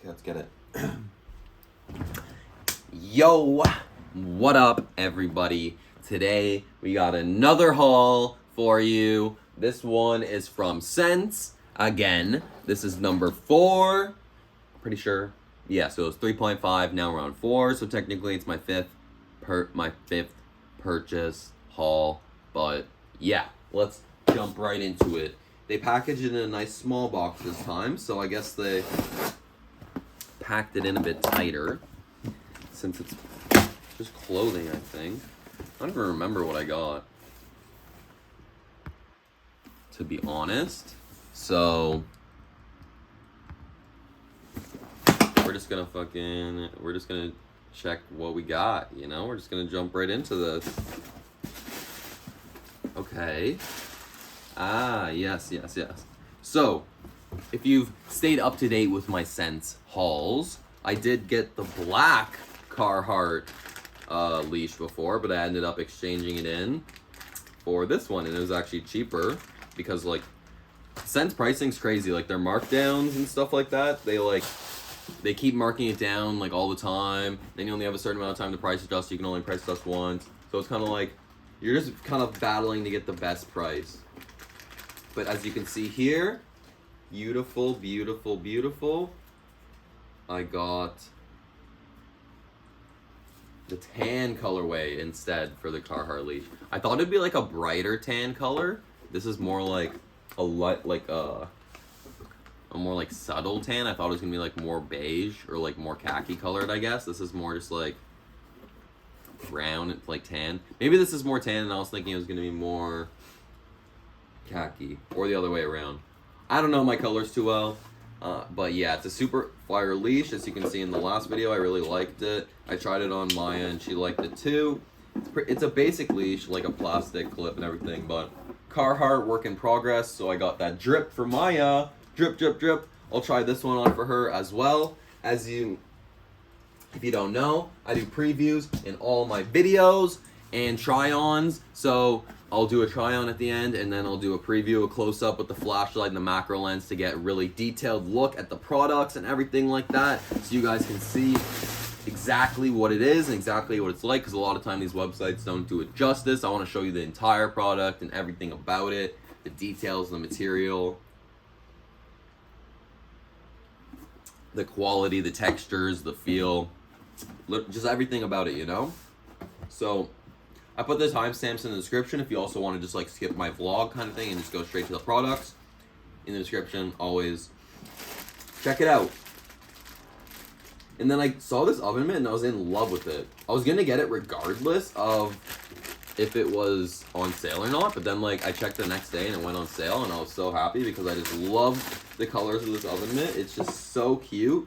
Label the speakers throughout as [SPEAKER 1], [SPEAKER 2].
[SPEAKER 1] Okay, let's get it. Yo, what up, everybody? Today we got another haul for you. This one is from Ssense. Again, this is number 4. Pretty sure. Yeah, so it was 3.5. Now we're on 4. So technically, it's my fifth purchase haul. But yeah, let's jump right into it. They packaged it in a nice small box this time, so I guess they packed it in a bit tighter since it's just clothing, I think. I don't even remember what I got, to be honest. So we're just gonna check what we got, you know? We're just gonna jump right into this. Okay. Yes. So, if you've stayed up to date with my Ssense hauls, I did get the black Carhartt leash before, but I ended up exchanging it in for this one, and it was actually cheaper because, like, Ssense pricing's crazy. Like, their markdowns and stuff like that, they keep marking it down, like, all the time. Then you only have a certain amount of time to price adjust, so you can only price adjust once. So it's kind of like, you're just kind of battling to get the best price. But as you can see here, beautiful, beautiful, beautiful. I got the tan colorway instead for the Carhartt leash. I thought it'd be like a brighter tan color. This is more like a light, like a more like subtle tan. I thought it was gonna be like more beige or like more khaki colored, I guess. This is more just like brown, like tan. Maybe this is more tan and I was thinking it was gonna be more khaki, or the other way around. I don't know my colors too well, but yeah, it's a super fire leash. As you can see in the last video, I really liked it. I tried it on Maya and she liked it too. It's a basic leash, like a plastic clip and everything, but Carhartt work in progress, so I got that drip for Maya. Drip, drip, drip. I'll try this one on for her as well. If you don't know, I do previews in all my videos and try-ons, so I'll do a try-on at the end, and then I'll do a preview, a close-up with the flashlight and the macro lens to get a really detailed look at the products and everything like that, so you guys can see exactly what it is and exactly what it's like, because a lot of time these websites don't do it justice. I want to show you the entire product and everything about it, the details, the material, the quality, the textures, the feel, just everything about it, you know? So I put the timestamps in the description if you also want to just like skip my vlog kind of thing and just go straight to the products. In the description, always check it out. And then I saw this oven mitt and I was in love with it. I was gonna get it regardless of if it was on sale or not, but then like I checked the next day and it went on sale, and I was so happy because I just love the colors of this oven mitt. It's just so cute.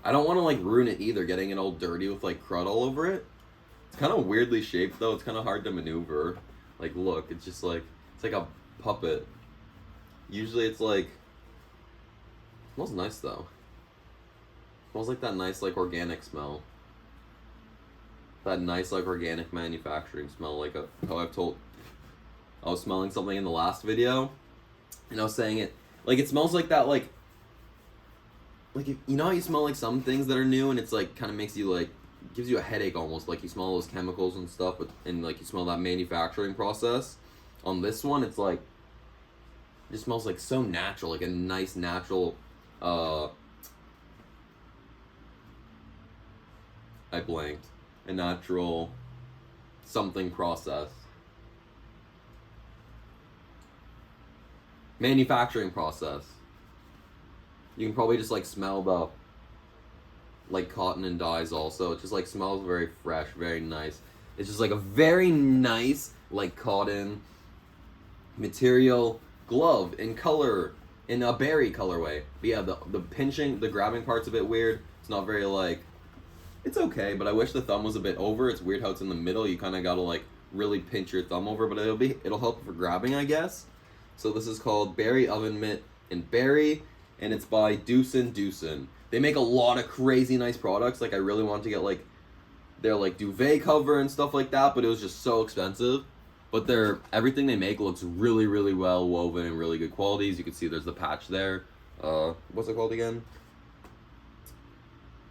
[SPEAKER 1] I don't want to like ruin it either, getting it all dirty with like crud all over it. It's kind of weirdly shaped though. It's kind of hard to maneuver. Like, look, it's just like, it's like a puppet. Usually it's like, it smells nice though. It smells like that nice like organic smell. That nice like organic manufacturing smell, like how I was smelling something in the last video, and I was saying it, like it smells like that, like if, you know how you smell like some things that are new and it's like kind of makes you like, gives you a headache almost, like you smell those chemicals and stuff, and like you smell that manufacturing process. On this one, it's like, it just smells like so natural, like a nice natural, I blanked. A natural something process. Manufacturing process. You can probably just like smell the like cotton and dyes also. It just like smells very fresh, very nice. It's just like a very nice like cotton material glove in color, in a berry colorway. But yeah, the pinching, the grabbing part's a bit weird. It's not very like, it's okay, but I wish the thumb was a bit over. It's weird how it's in the middle. You kind of gotta like really pinch your thumb over, but it'll help for grabbing, I guess. So this is called Berry Oven Mitt in Berry, and it's by Dusen. They make a lot of crazy nice products. Like I really wanted to get like their like duvet cover and stuff like that, but it was just so expensive. But everything they make looks really, really well woven and really good quality. As you can see, there's the patch there. What's it called again?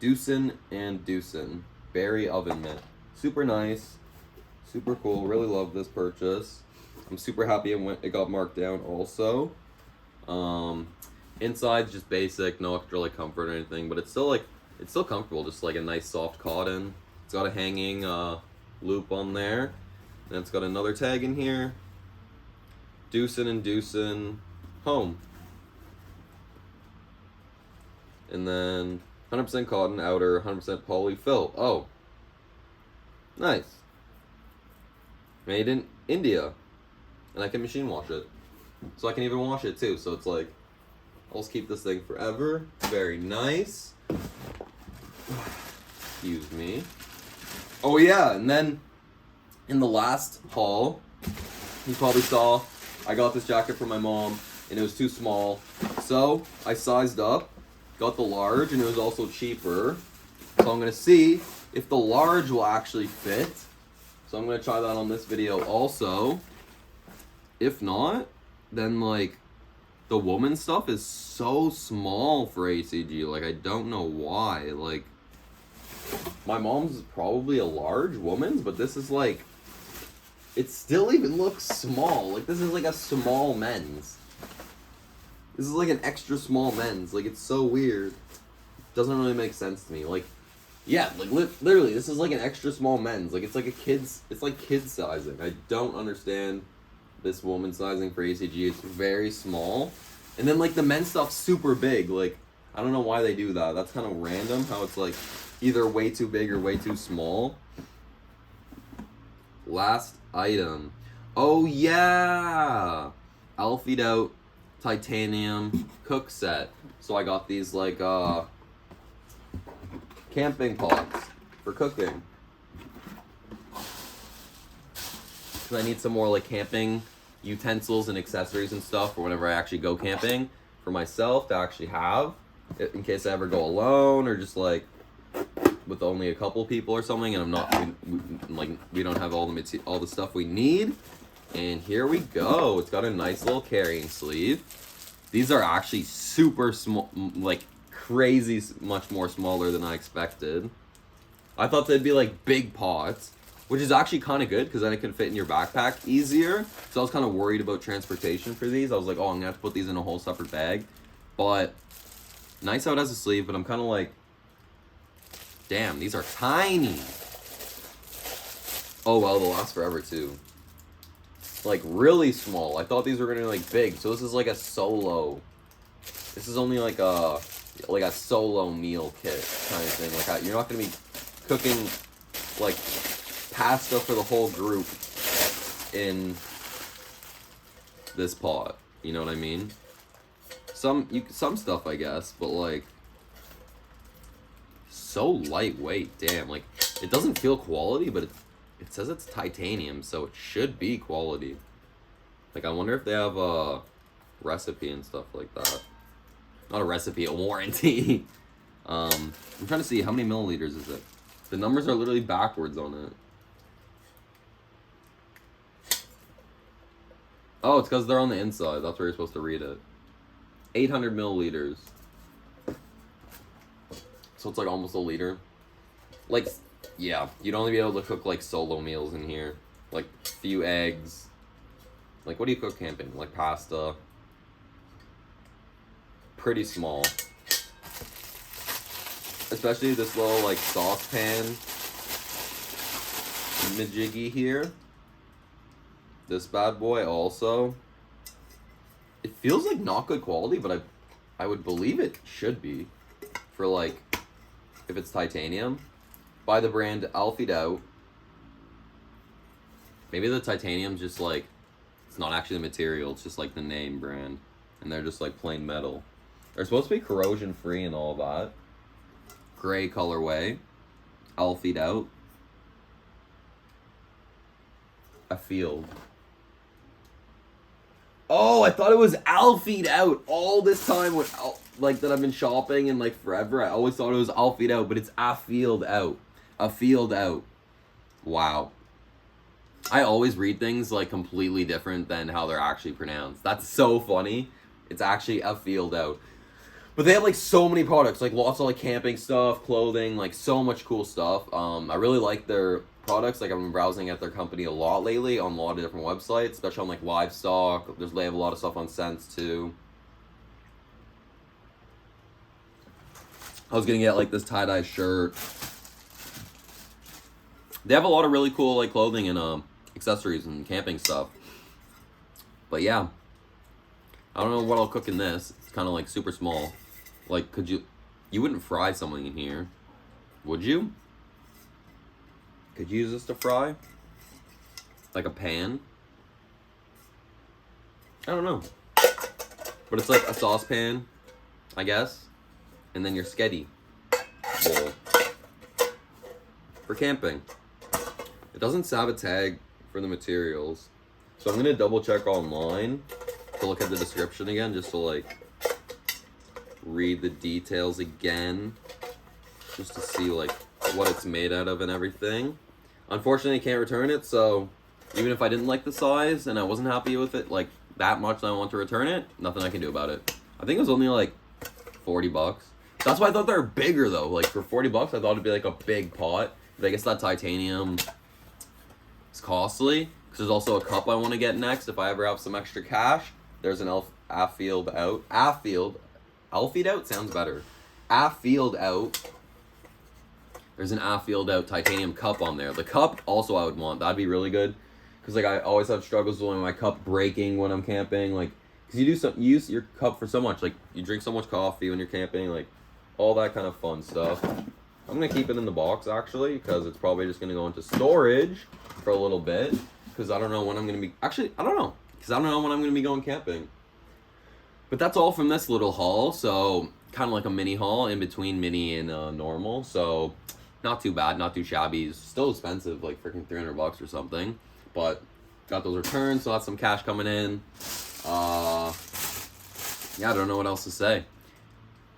[SPEAKER 1] Dusen and Dusen berry oven mitt. Super nice, super cool. Really love this purchase. I'm super happy it got marked down also. Inside's just basic, no extra like comfort or anything, but it's still comfortable, just like a nice soft cotton. It's got a hanging loop on there. And it's got another tag in here. Dusen and Dusen home. And then 100% cotton outer, 100% poly fill. Oh, nice. Made in India. And I can machine wash it. So I can even wash it too. So it's like, I'll just keep this thing forever. Very nice. Excuse me. Oh yeah, and then in the last haul, you probably saw I got this jacket for my mom and it was too small. So I sized up, got the large, and it was also cheaper. So I'm gonna see if the large will actually fit. So I'm gonna try that on this video also. If not, then like the woman stuff is so small for ACG. Like I don't know why. Like my mom's is probably a large woman's, but this is like, it still even looks small. Like this is like a small men's. This is like an extra small men's. Like it's so weird. Doesn't really make sense to me. Like, yeah, like literally, this is like an extra small men's. Like it's like it's like kids sizing. I don't understand this woman sizing for ACG. It's very small. And then like the men's stuff's super big. Like, I don't know why they do that. That's kind of random how it's like either way too big or way too small. Last item. Oh yeah! Alfied Out titanium cook set. So I got these like camping pots for cooking. Cause I need some more like camping utensils and accessories and stuff for whenever I actually go camping for myself to actually have in case I ever go alone or just like with only a couple people or something, and I'm not we don't have all the stuff we need. And here we go. It's got a nice little carrying sleeve. These are actually super small, like crazy much more smaller than I expected. I thought they'd be like big pots, which is actually kind of good because then it can fit in your backpack easier. So I was kind of worried about transportation for these. I was like, oh, I'm gonna have to put these in a whole separate bag. But nice how it has a sleeve, but I'm kind of like, damn, these are tiny. Oh well, they'll last forever too. Like really small. I thought these were gonna be like big. So this is like a solo. This is only like a solo meal kit kind of thing. Like you're not gonna be cooking like pasta for the whole group in this pot. You know what I mean? Some stuff I guess, but like so lightweight. Damn, like it doesn't feel quality, but it says it's titanium, so it should be quality. Like I wonder if they have a recipe and stuff like that. Not a recipe, a warranty. I'm trying to see how many milliliters is it. The numbers are literally backwards on it. Oh, it's because they're on the inside. That's where you're supposed to read it. 800 milliliters. So it's like almost a liter. Like, yeah, you'd only be able to cook like solo meals in here. Like a few eggs. Like what do you cook camping? Like pasta. Pretty small. Especially this little like saucepan majiggy here. This bad boy also. It feels like not good quality, but I would believe it should be. For like, if it's titanium. By the brand Alfied Out. Maybe the titanium's just like, it's not actually the material, it's just like the name brand. And they're just like plain metal. They're supposed to be corrosion free and all that. Gray colorway. Alfied Out. Afield. Oh, I thought it was Alfied Out all this time when like that I've been shopping and like forever. I always thought it was Alfied Out, but it's Afield Out. Afield Out. Wow. I always read things like completely different than how they're actually pronounced. That's so funny. It's actually Afield Out. But they have like so many products, like lots of like camping stuff, clothing, like so much cool stuff. I really like their products. Like I've been browsing at their company a lot lately on a lot of different websites, especially on like livestock. They have a lot of stuff on Ssense too. I was gonna get like this tie-dye shirt. They have a lot of really cool like clothing and accessories and camping stuff. But yeah, I don't know what I'll cook in this. It's kind of like super small. Like, you wouldn't fry something in here, would you? Could you use this to fry? Like a pan? I don't know. But it's like a saucepan, I guess. And then your sketty bowl for camping. It doesn't have a tag for the materials. So I'm gonna double check online to look at the description again, just to like read the details again, just to see like what it's made out of and everything. Unfortunately, I can't return it, so even if I didn't like the size and I wasn't happy with it like that much that I want to return it, nothing I can do about it. I think it was only like 40 bucks. That's why I thought they were bigger though. Like for 40 bucks, I thought it'd be like a big pot. But I guess that titanium is costly. Because there's also a cup I want to get next if I ever have some extra cash. There's an Afield out sounds better. Afield out. There's an Afield out titanium cup on there. The cup also I would want. That'd be really good. Because like I always have struggles with my cup breaking when I'm camping. Like, because you use your cup for so much. Like you drink so much coffee when you're camping. Like all that kind of fun stuff. I'm going to keep it in the box actually. Because it's probably just going to go into storage for a little bit. Because I don't know when I'm going to be... Actually, I don't know. Because I don't know when I'm going to be going camping. But that's all from this little haul. So kind of like a mini haul in between mini and normal. So not too bad, not too shabby. Still expensive, like freaking 300 bucks or something. But got those returns, so that's some cash coming in. Yeah, I don't know what else to say.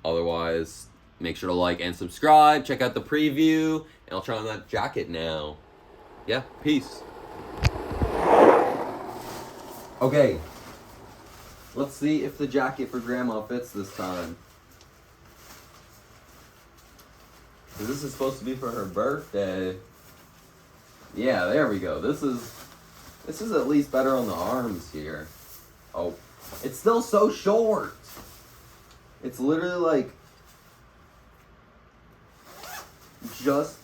[SPEAKER 1] Otherwise, make sure to like and subscribe. Check out the preview. And I'll try on that jacket now. Yeah, peace. Okay. Let's see if the jacket for Grandma fits this time. This is supposed to be for her birthday. Yeah, there we go. This is at least better on the arms here. Oh, it's still so short. It's literally like just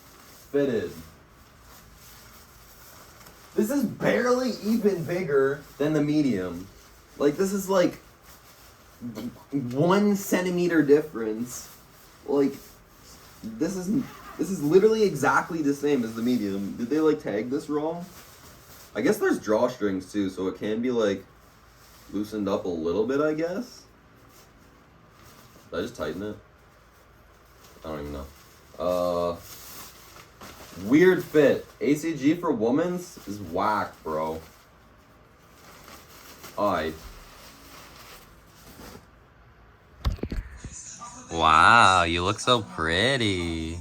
[SPEAKER 1] fitted. This is barely even bigger than the medium. Like this is like 1 centimeter difference. Like this is literally exactly the same as the medium. Did they like tag this wrong? I guess there's drawstrings too, so it can be like loosened up a little bit, I guess. Did I just tighten it? I don't even know. Weird fit. ACG for women's is whack, bro. Alright. Wow, you look so pretty.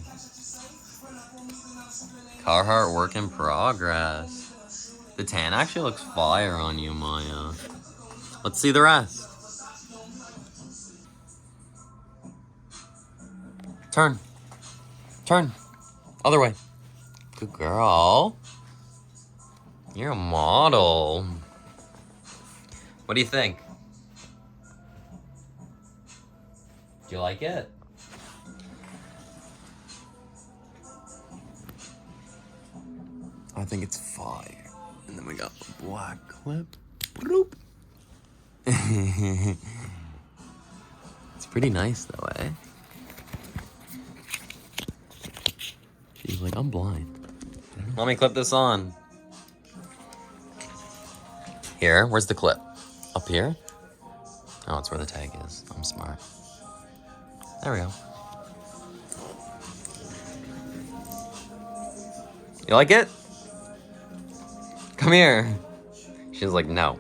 [SPEAKER 1] Carhartt work in progress. The tan actually looks fire on you, Maya. Let's see the rest. Turn. Turn. Other way. Good girl. You're a model. What do you think? Do you like it? I think it's fire. And then we got the black clip. Bloop. It's pretty nice though, eh? She's like, I'm blind. Let me clip this on. Here, where's the clip? Up here? Oh, it's where the tag is. I'm smart. There we go. You like it? Come here. She's like, no.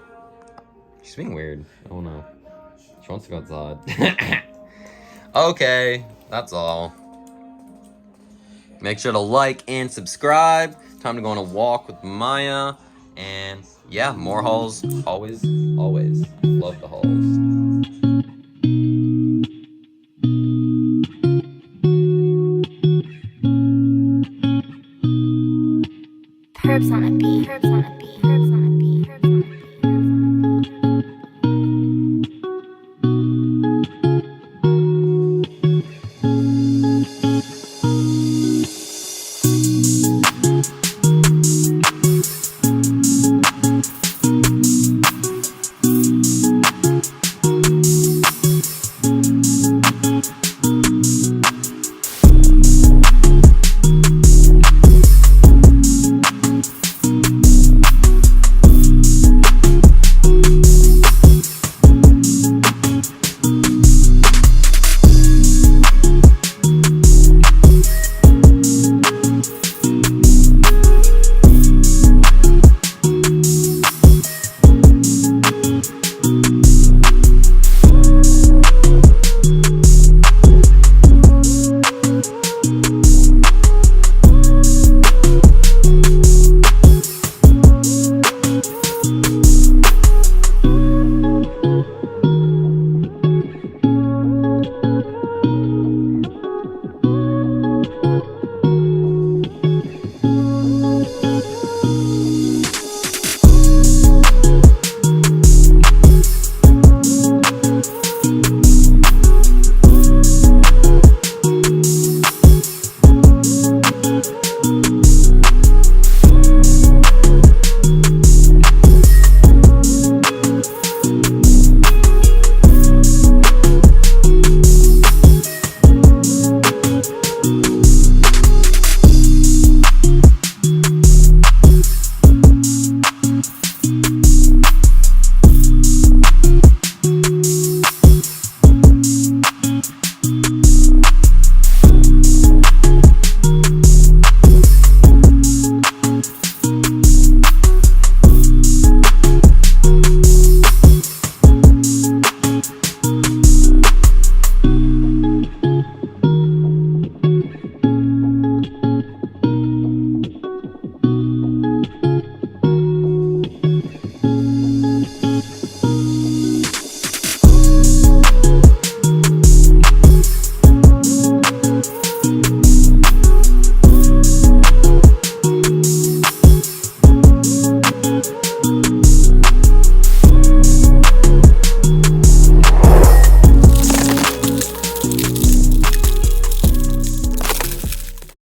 [SPEAKER 1] She's being weird. Oh no. She wants to go outside. Okay, that's all. Make sure to like and subscribe. Time to go on a walk with Maya. And yeah, more hauls. Always, always love the hauls.
[SPEAKER 2] Herbs on a beat.